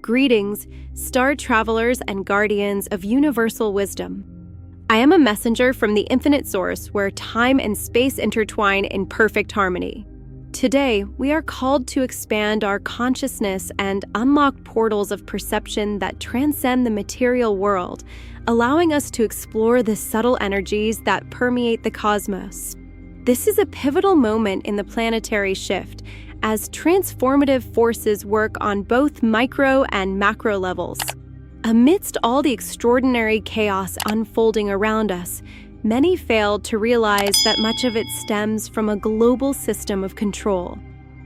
Greetings, star travelers and guardians of universal wisdom. I am a messenger from the infinite source where time and space intertwine in perfect harmony. Today, we are called to expand our consciousness and unlock portals of perception that transcend the material world, allowing us to explore the subtle energies that permeate the cosmos. This is a pivotal moment in the planetary shift, as transformative forces work on both micro and macro levels. Amidst all the extraordinary chaos unfolding around us, many fail to realize that much of it stems from a global system of control.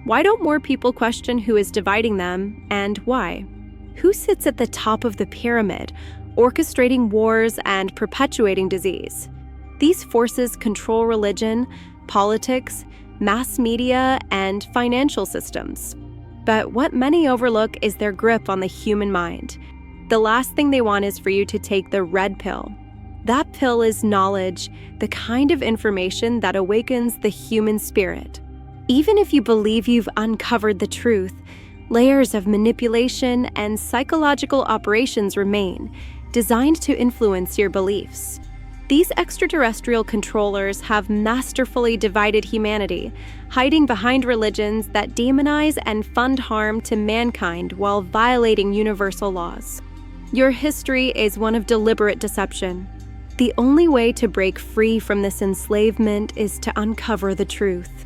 Why don't more people question who is dividing them and why? Who sits at the top of the pyramid, orchestrating wars and perpetuating disease? These forces control religion, politics, mass media, and financial systems. But what many overlook is their grip on the human mind. The last thing they want is for you to take the red pill. That pill is knowledge, the kind of information that awakens the human spirit. Even if you believe you've uncovered the truth, layers of manipulation and psychological operations remain, designed to influence your beliefs. These extraterrestrial controllers have masterfully divided humanity, hiding behind religions that demonize and fund harm to mankind while violating universal laws. Your history is one of deliberate deception. The only way to break free from this enslavement is to uncover the truth.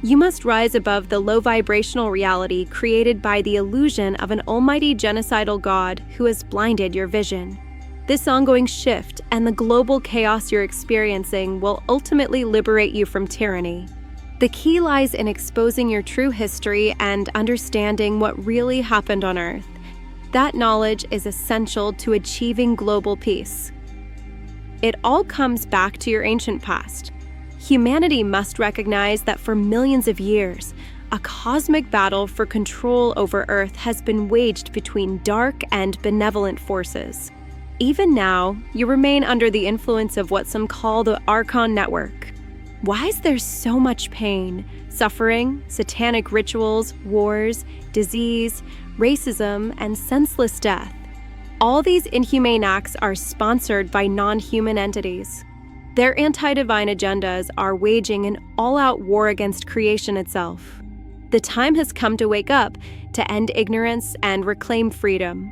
You must rise above the low vibrational reality created by the illusion of an almighty genocidal God who has blinded your vision. This ongoing shift and the global chaos you're experiencing will ultimately liberate you from tyranny. The key lies in exposing your true history and understanding what really happened on Earth. That knowledge is essential to achieving global peace. It all comes back to your ancient past. Humanity must recognize that for millions of years, a cosmic battle for control over Earth has been waged between dark and benevolent forces. Even now, you remain under the influence of what some call the Archon Network. Why is there so much pain, suffering, satanic rituals, wars, disease, racism, and senseless death? All these inhumane acts are sponsored by non-human entities. Their anti-divine agendas are waging an all-out war against creation itself. The time has come to wake up, to end ignorance and reclaim freedom.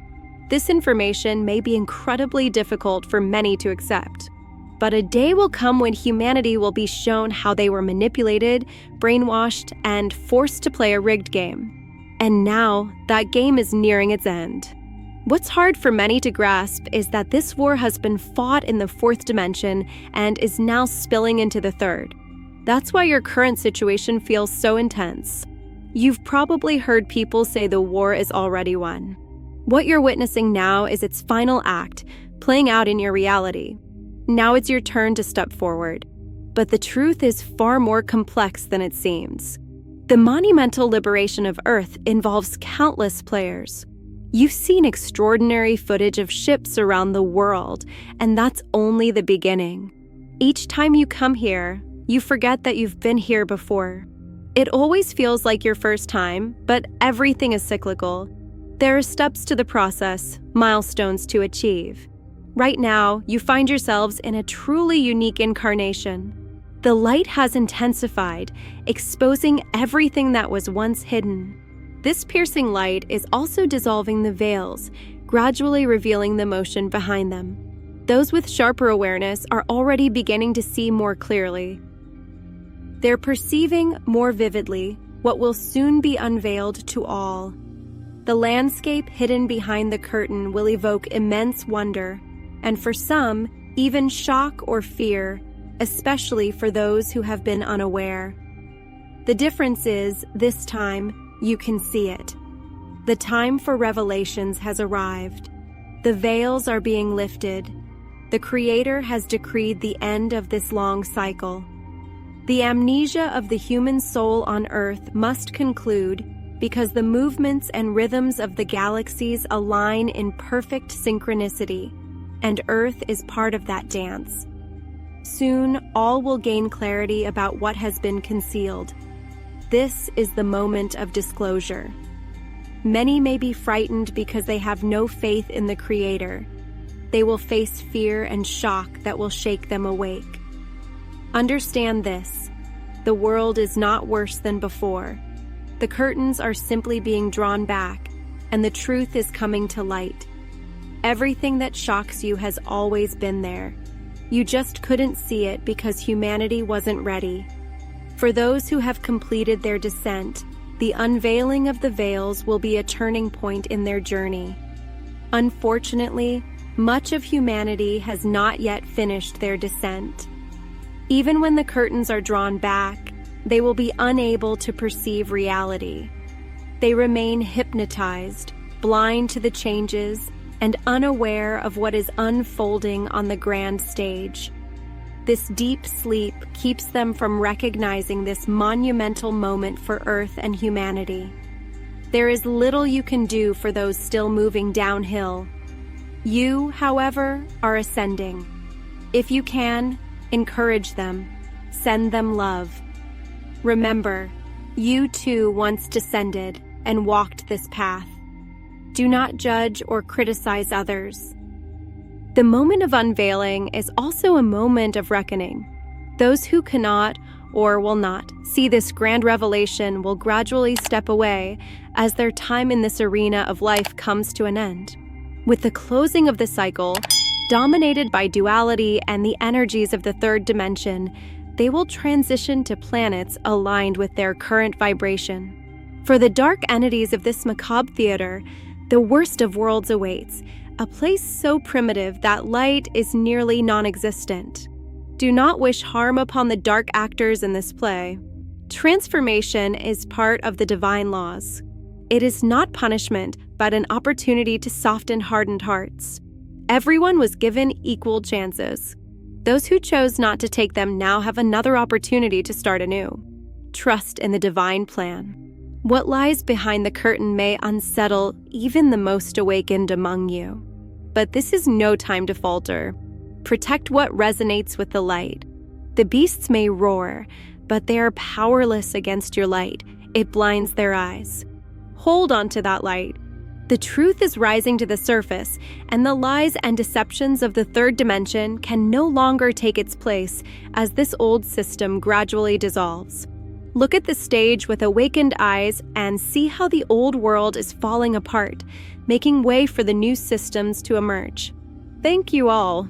This information may be incredibly difficult for many to accept, but a day will come when humanity will be shown how they were manipulated, brainwashed, and forced to play a rigged game. And now, that game is nearing its end. What's hard for many to grasp is that this war has been fought in the fourth dimension and is now spilling into the third. That's why your current situation feels so intense. You've probably heard people say the war is already won. What you're witnessing now is its final act, playing out in your reality. Now it's your turn to step forward. But the truth is far more complex than it seems. The monumental liberation of Earth involves countless players. You've seen extraordinary footage of ships around the world, and that's only the beginning. Each time you come here, you forget that you've been here before. It always feels like your first time, but everything is cyclical. There are steps to the process, milestones to achieve. Right now, you find yourselves in a truly unique incarnation. The light has intensified, exposing everything that was once hidden. This piercing light is also dissolving the veils, gradually revealing the motion behind them. Those with sharper awareness are already beginning to see more clearly. They're perceiving more vividly what will soon be unveiled to all. The landscape hidden behind the curtain will evoke immense wonder, and for some, even shock or fear, especially for those who have been unaware. The difference is, this time, you can see it. The time for revelations has arrived. The veils are being lifted. The Creator has decreed the end of this long cycle. The amnesia of the human soul on Earth must conclude because the movements and rhythms of the galaxies align in perfect synchronicity, and Earth is part of that dance. Soon, all will gain clarity about what has been concealed. This is the moment of disclosure. Many may be frightened because they have no faith in the Creator. They will face fear and shock that will shake them awake. Understand this: the world is not worse than before. The curtains are simply being drawn back, and the truth is coming to light. Everything that shocks you has always been there. You just couldn't see it because humanity wasn't ready. For those who have completed their descent, the unveiling of the veils will be a turning point in their journey. Unfortunately, much of humanity has not yet finished their descent. Even when the curtains are drawn back, they will be unable to perceive reality. They remain hypnotized, blind to the changes, and unaware of what is unfolding on the grand stage. This deep sleep keeps them from recognizing this monumental moment for Earth and humanity. There is little you can do for those still moving downhill. You, however, are ascending. If you can, encourage them. Send them love. Remember, you too once descended and walked this path. Do not judge or criticize others. The moment of unveiling is also a moment of reckoning. Those who cannot or will not see this grand revelation will gradually step away as their time in this arena of life comes to an end. With the closing of the cycle, dominated by duality and the energies of the third dimension, they will transition to planets aligned with their current vibration. For the dark entities of this macabre theater, the worst of worlds awaits, a place so primitive that light is nearly non-existent. Do not wish harm upon the dark actors in this play. Transformation is part of the divine laws. It is not punishment, but an opportunity to soften hardened hearts. Everyone was given equal chances. Those who chose not to take them now have another opportunity to start anew. Trust in the divine plan. What lies behind the curtain may unsettle even the most awakened among you. But this is no time to falter. Protect what resonates with the light. The beasts may roar, but they are powerless against your light. It blinds their eyes. Hold on to that light. The truth is rising to the surface, and the lies and deceptions of the third dimension can no longer take its place as this old system gradually dissolves. Look at the stage with awakened eyes and see how the old world is falling apart, making way for the new systems to emerge. Thank you all.